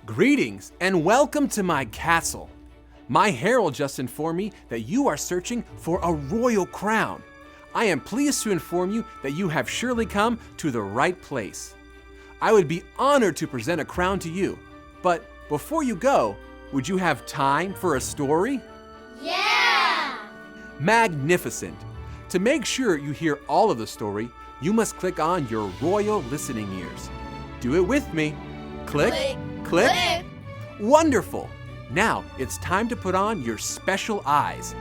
Greetings and welcome to my castle. My herald just informed me that you are searching for a royal crown. I am pleased to inform you that you have surely come to the right place. I would be honored to present a crown to you, but before you go, would you have time for a story? Yeah! Magnificent. To make sure you hear all of the story, you must click on your royal listening ears. Do it with me. Click, click. Wonderful. Now it's time to put on your special eyes.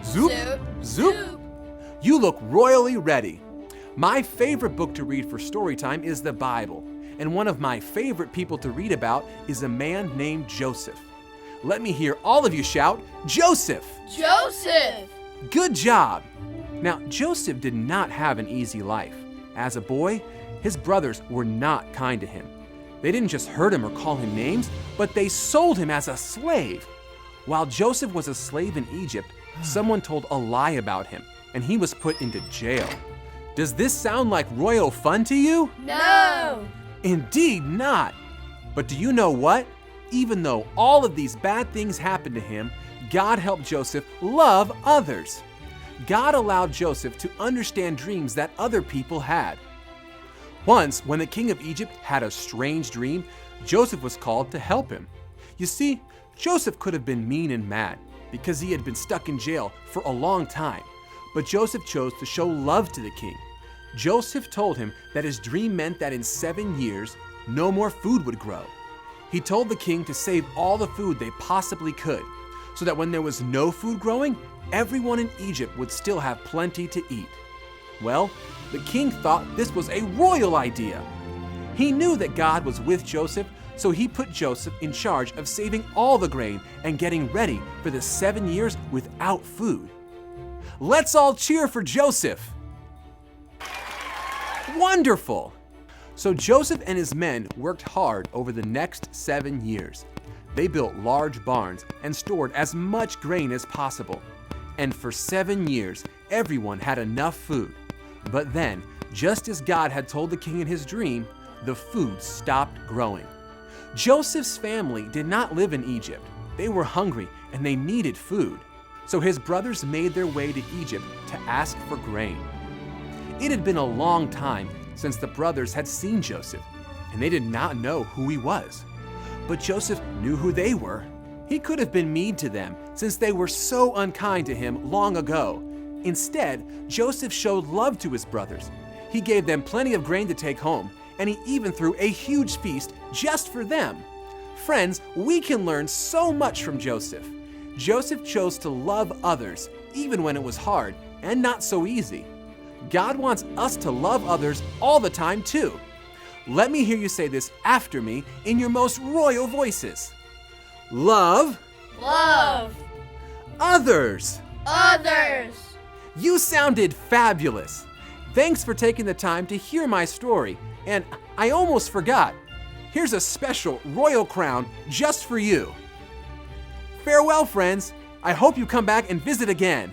Zoop, zoop. You look royally ready. My favorite book to read for story time is the Bible, and one of my favorite people to read about is a man named Joseph. Let me hear all of you shout, Joseph! Joseph! Good job! Now, Joseph did not have an easy life. As a boy, his brothers were not kind to him. They didn't just hurt him or call him names, but they sold him as a slave. While Joseph was a slave in Egypt, someone told a lie about him, and he was put into jail. Does this sound like royal fun to you? No! Indeed not. But do you know what? Even though all of these bad things happened to him, God helped Joseph love others. God allowed Joseph to understand dreams that other people had. Once, when the king of Egypt had a strange dream, Joseph was called to help him. You see, Joseph could have been mean and mad because he had been stuck in jail for a long time, but Joseph chose to show love to the king. Joseph told him that his dream meant that in 7 years, no more food would grow. He told the king to save all the food they possibly could, so that when there was no food growing, everyone in Egypt would still have plenty to eat. Well, the king thought this was a royal idea. He knew that God was with Joseph, so he put Joseph in charge of saving all the grain and getting ready for the 7 years without food. Let's all cheer for Joseph! Wonderful! So Joseph and his men worked hard over the next 7 years. They built large barns and stored as much grain as possible. And for 7 years, everyone had enough food. But then, just as God had told the king in his dream, the food stopped growing. Joseph's family did not live in Egypt. They were hungry and they needed food. So his brothers made their way to Egypt to ask for grain. It had been a long time since the brothers had seen Joseph, and they did not know who he was. But Joseph knew who they were. He could have been mean to them since they were so unkind to him long ago. Instead, Joseph showed love to his brothers. He gave them plenty of grain to take home, and he even threw a huge feast just for them. Friends, we can learn so much from Joseph. Joseph chose to love others, even when it was hard and not so easy. God wants us to love others all the time too. Let me hear you say this after me in your most royal voices. Love. Love. Others. Others. You sounded fabulous. Thanks for taking the time to hear my story. And I almost forgot. Here's a special royal crown just for you. Farewell, friends. I hope you come back and visit again.